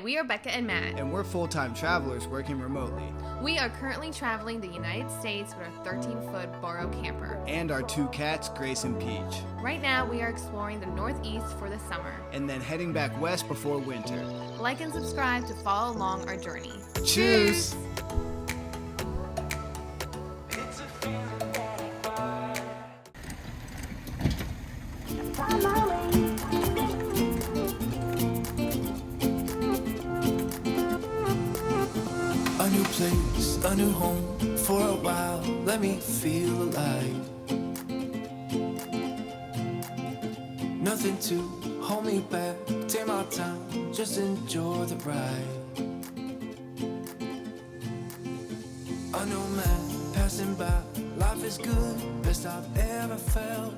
we are Becca and Matt. And we're full-time travelers working remotely. We are currently traveling the United States with our 13-foot Burro camper. And our 2 cats, Grace and Peach. Right now, we are exploring the Northeast for the summer. And then heading back west before winter. Like and subscribe to follow along our journey. Cheers! A new place, a new home, for a while, let me feel alive. Nothing to hold me back, take my time, just enjoy the ride. A new man passing by, life is good, best I've ever felt.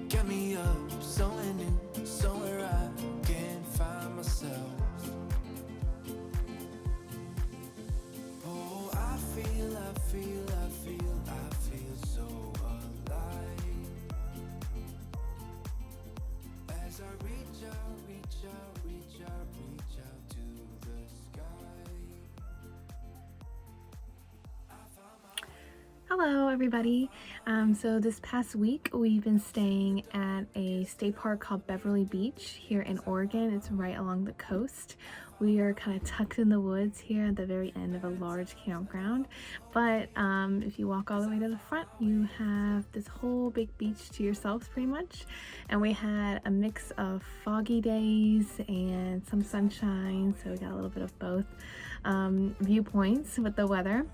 Get me up, somewhere new, somewhere I can find myself. Oh, I feel so alive. As I reach out to the sky. Hello everybody. So this past week we've been staying at a state park called Beverly Beach here in Oregon. It's right along the coast. We are kind of tucked in the woods here at the very end of a large campground, but if you walk all the way to the front, you have this whole big beach to yourselves pretty much. And we had a mix of foggy days and some sunshine, so we got a little bit of both viewpoints with the weather.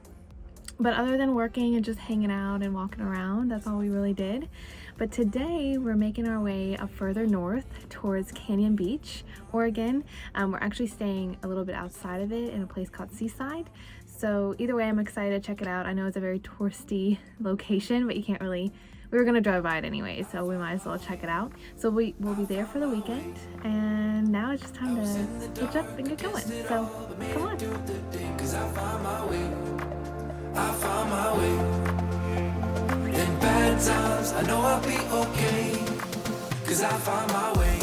But other than working and just hanging out and walking around, that's all we really did. But today we're making our way up further north towards Canyon Beach, Oregon. We're actually staying a little bit outside of it in a place called Seaside. So either way, I'm excited to check it out. I know it's a very touristy location, but you can't really, we were gonna drive by it anyway, so we might as well check it out. So we'll be there for the weekend, and now it's just time to hitch up and get going. So come on. I found my way. In bad times, I know I'll be okay, 'cause I found my way.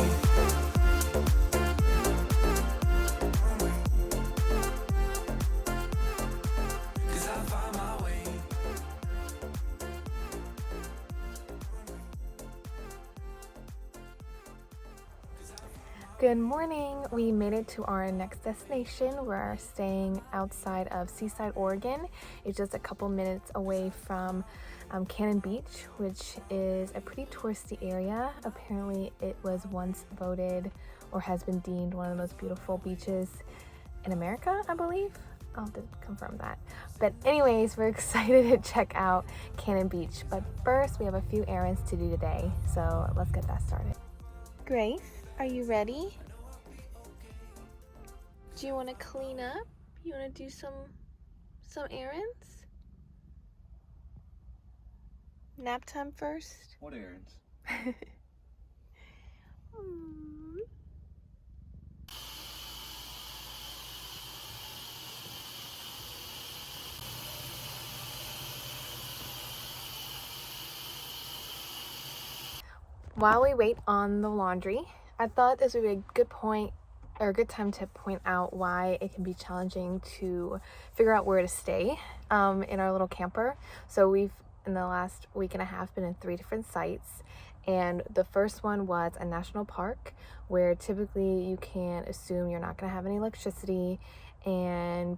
Good morning. We made it to our next destination. We're staying outside of Seaside, Oregon. It's just a couple minutes away from Canyon Beach, which is a pretty touristy area. Apparently it was once voted or has been deemed one of the most beautiful beaches in America, I believe. I'll have to confirm that. But anyways, we're excited to check out Canyon Beach. But first, we have a few errands to do today, so let's get that started. Grace, are you ready? Do you want to clean up? You want to do some errands? Nap time first? What errands? While we wait on the laundry, I thought this would be a good point or a good time to point out why it can be challenging to figure out where to stay in our little camper. So we've, in the last week and a half, been in 3 different sites. And the first one was a national park where typically you can assume you're not going to have any electricity and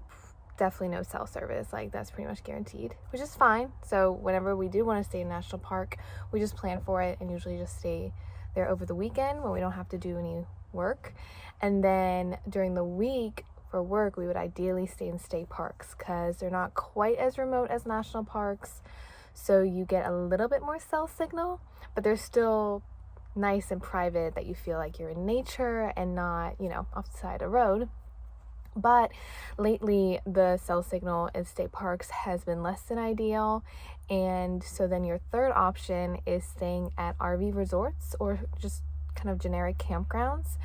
definitely no cell service. Like, that's pretty much guaranteed, which is fine. So whenever we do want to stay in a national park, we just plan for it and usually just stay there over the weekend when we don't have to do any work. And then during the week for work, we would ideally stay in state parks because they're not quite as remote as national parks. So you get a little bit more cell signal, but they're still nice and private, that you feel like you're in nature and not, off the side of the road. But lately the cell signal in state parks has been less than ideal. And so then your third option is staying at RV resorts or just kind of generic campgrounds.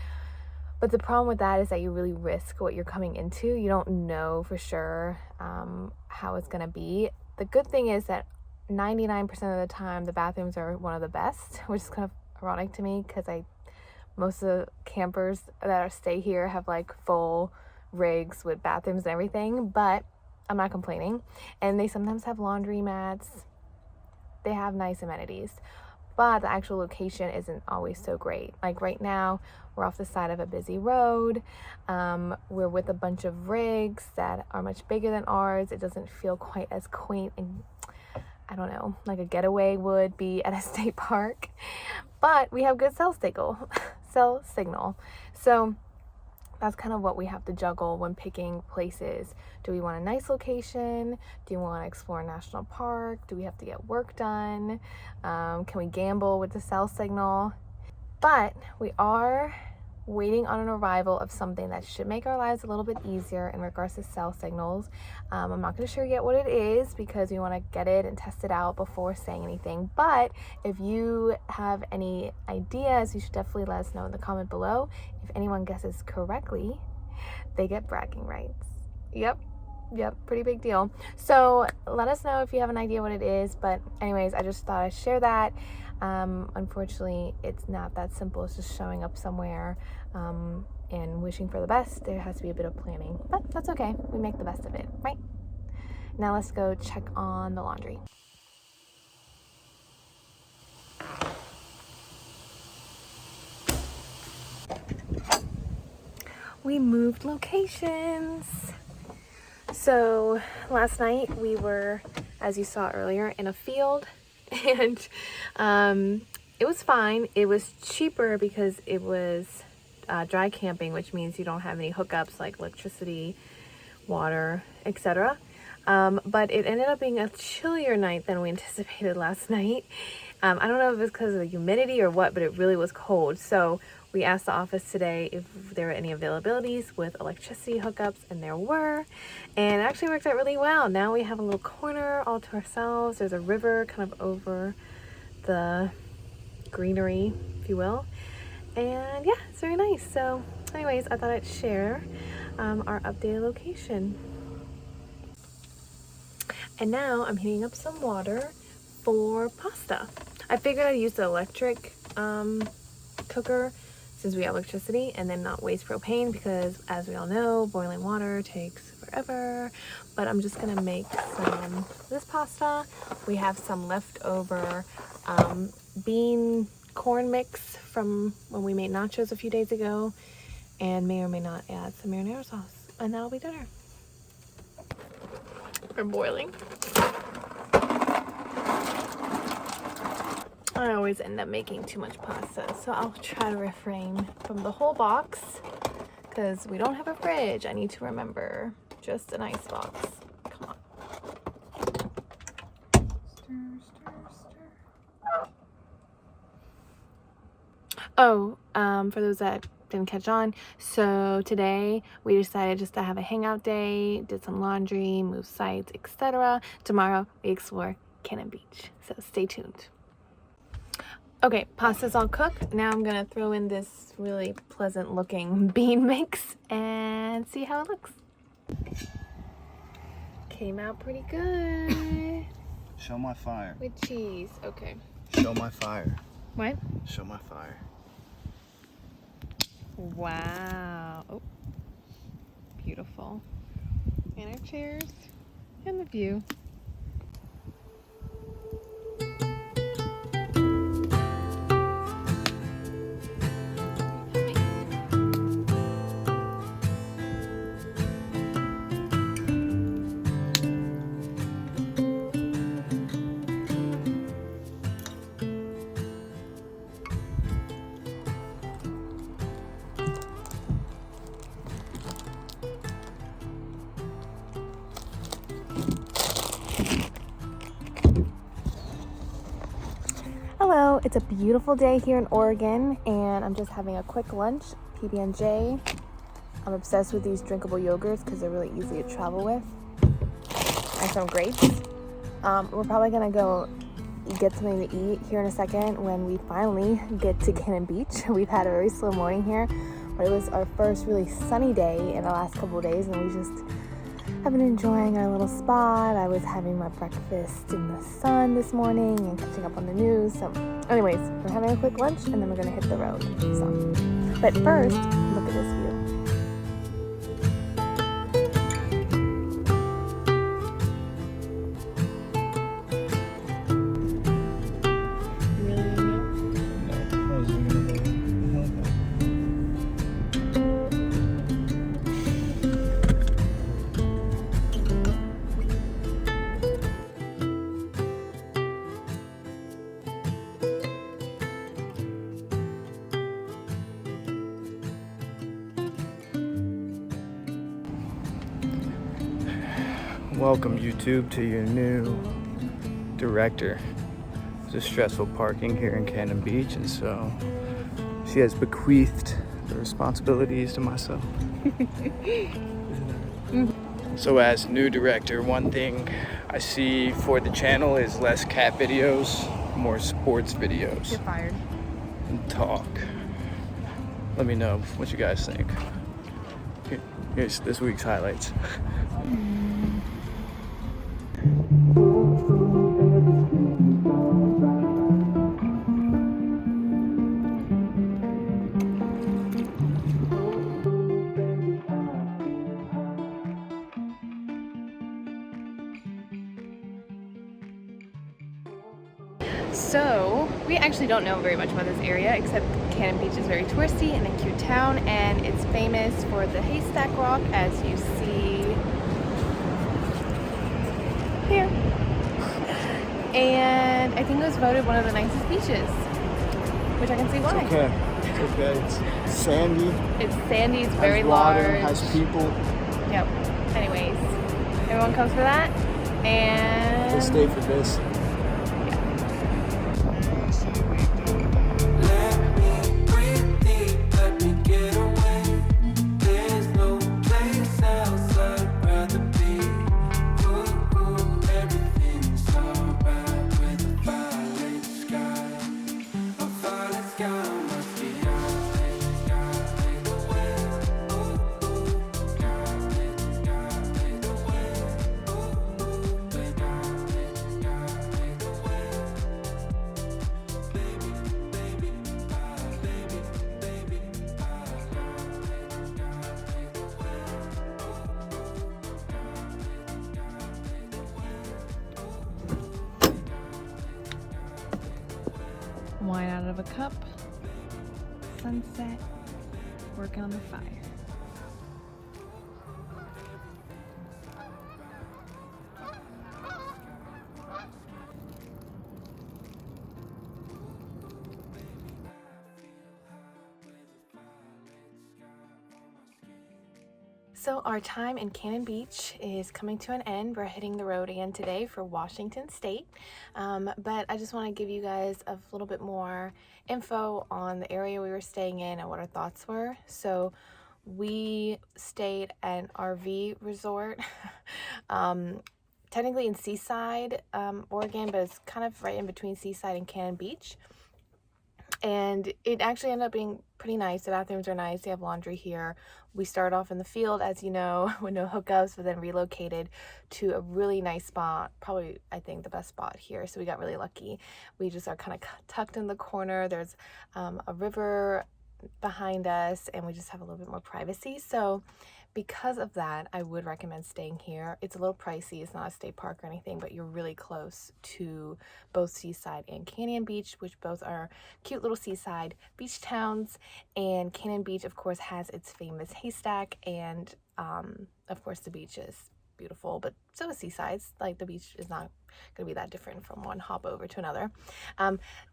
But the problem with that is that you really risk what you're coming into. You don't know for sure how it's going to be. The good thing is that 99% of the time the bathrooms are one of the best, which is kind of ironic to me because most of the campers that stay here have like full rigs with bathrooms and everything, but I'm not complaining. And they sometimes have laundry mats. They have nice amenities, but the actual location isn't always so great. Like right now, we're off the side of a busy road. We're with a bunch of rigs that are much bigger than ours. It doesn't feel quite as quaint and, I don't know, like a getaway would be at a state park. But we have good cell signal. So that's kind of what we have to juggle when picking places. Do we want a nice location? Do you want to explore a national park? Do we have to get work done? Can we gamble with the cell signal? But we are waiting on an arrival of something that should make our lives a little bit easier in regards to cell signals. I'm not going to share yet what it is because we want to get it and test it out before saying anything. But if you have any ideas, you should definitely let us know in the comment below. If anyone guesses correctly, they get bragging rights. Yep, pretty big deal. So let us know if you have an idea what it is. But anyways, I just thought I'd share that. Unfortunately, it's not that simple. It's just showing up somewhere and wishing for the best. There has to be a bit of planning, but that's okay. We make the best of it, right? Now let's go check on the laundry. We moved locations. So last night we were, as you saw earlier, in a field, and it was fine. It was cheaper because it was dry camping, which means you don't have any hookups like electricity, water, etc. But it ended up being a chillier night than we anticipated last night. I don't know if it's because of the humidity or what, but it really was cold. So we asked the office today if there were any availabilities with electricity hookups, and there were. And it actually worked out really well. Now we have a little corner all to ourselves. There's a river kind of over the greenery, if you will. And yeah, it's very nice. So anyways, I thought I'd share our updated location. And now I'm heating up some water for pasta. I figured I'd use the electric cooker since we have electricity, and then not waste propane because, as we all know, boiling water takes forever. But I'm just gonna make some this pasta. We have some leftover bean corn mix from when we made nachos a few days ago, and may or may not add some marinara sauce, and that'll be dinner. We're boiling. I always end up making too much pasta, so I'll try to refrain from the whole box because we don't have a fridge. I need to remember, just an ice box. Come on. Stir. Oh, for those that didn't catch on, so today we decided just to have a hangout day, did some laundry, move sites, etc. Tomorrow we explore Cannon Beach, so stay tuned. Okay, pasta's all cooked. Now I'm gonna throw in this really pleasant looking bean mix and see how it looks. Came out pretty good. Show my fire. With cheese, okay. Show my fire. What? Show my fire. Wow. Oh, beautiful. And our chairs and the view. Hello, it's a beautiful day here in Oregon, and I'm just having a quick lunch, PB&J. I'm obsessed with these drinkable yogurts because they're really easy to travel with. And some grapes. We're probably gonna go get something to eat here in a second when we finally get to Cannon Beach. We've had a very slow morning here, but it was our first really sunny day in the last couple of days, and we just I've been enjoying our little spot. I was having my breakfast in the sun this morning and catching up on the news. So anyways, we're having a quick lunch and then we're gonna hit the road. So, but first, look at this view. Welcome, YouTube, to your new director. It's a stressful parking here in Cannon Beach, and so she has bequeathed the responsibilities to myself. So as new director, one thing I see for the channel is less cat videos, more sports videos. You're fired. And talk. Let me know what you guys think. Here's this week's highlights. So, we actually don't know very much about this area, except Cannon Beach is very touristy and a cute town, and it's famous for the haystack rock, as you see here. And I think it was voted one of the nicest beaches, which I can see why. It's okay. It's okay. It's sandy. It's sandy, it's Has very water, large. has people. Yep. Anyways, everyone comes for that, and They stay for this. Let me breathe deep, let me get away. There's no place else I'd rather be. Ooh, ooh, everything's alright with a violet sky. A violet sky must be God made the way. Ooh, ooh, God made the way. Ooh, ooh, when God made the way. Baby, baby, baby, baby, wine out of a cup, sunset, working on the fire. So our time in Cannon Beach is coming to an end. We're hitting the road again today for Washington State. But I just want to give you guys a little bit more info on the area we were staying in and what our thoughts were. So we stayed at an RV resort, technically in Seaside, Oregon, but it's kind of right in between Seaside and Cannon Beach. And it actually ended up being pretty nice. The bathrooms are nice. They have laundry here. We started off in the field, as you know, with no hookups, but then relocated to a really nice spot. Probably, I think, the best spot here. So we got really lucky. We just are kind of tucked in the corner. There's a river behind us, and we just have a little bit more privacy. So because of that, I would recommend staying here. It's a little pricey. It's not a state park or anything, but you're really close to both Seaside and Canyon Beach, which both are cute little seaside beach towns. And Canyon Beach, of course, has its famous haystack, and of course the beach is beautiful, but so is Seaside. Like, the beach is not going to be that different from one hop over to another.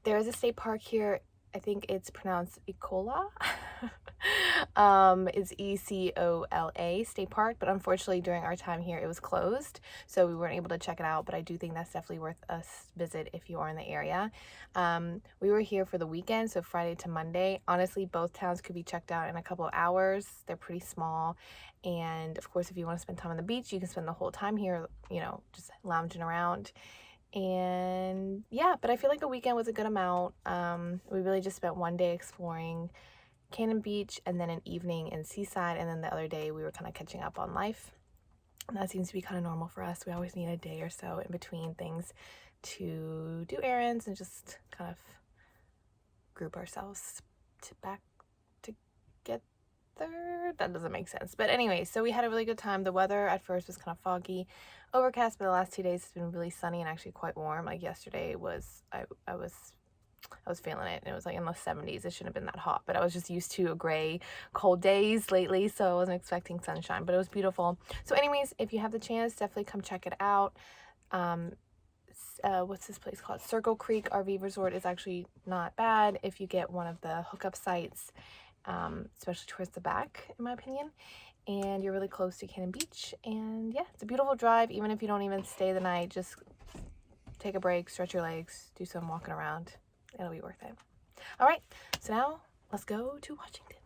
There is a state park here. I think it's pronounced Ecola. It's Ecola State Park, but unfortunately during our time here it was closed, so we weren't able to check it out, but I do think that's definitely worth a visit if you are in the area. We were here for the weekend, so Friday to Monday. Honestly, both towns could be checked out in a couple of hours. They're pretty small, and of course if you want to spend time on the beach, you can spend the whole time here, you know, just lounging around. And yeah, but I feel like a weekend was a good amount. We really just spent one day exploring Cannon Beach and then an evening in Seaside, and then the other day we were kind of catching up on life. And that seems to be kind of normal for us. We always need a day or so in between things to do errands and just kind of group ourselves back together. That doesn't make sense. But anyway, so we had a really good time. The weather at first was kind of foggy, overcast, but the last 2 days it's been really sunny and actually quite warm. Like yesterday was, I was feeling it, and it was like in the 70s. It shouldn't have been that hot, but I was just used to gray, cold days lately, so I wasn't expecting sunshine, but it was beautiful. So anyways, if you have the chance, definitely come check it out. What's this place called? Circle Creek RV Resort is actually not bad if you get one of the hookup sites, especially towards the back, in my opinion. And you're really close to Cannon Beach. And yeah, it's a beautiful drive. Even if you don't even stay the night, just take a break, stretch your legs, do some walking around. It'll be worth it. All right, so now let's go to Washington.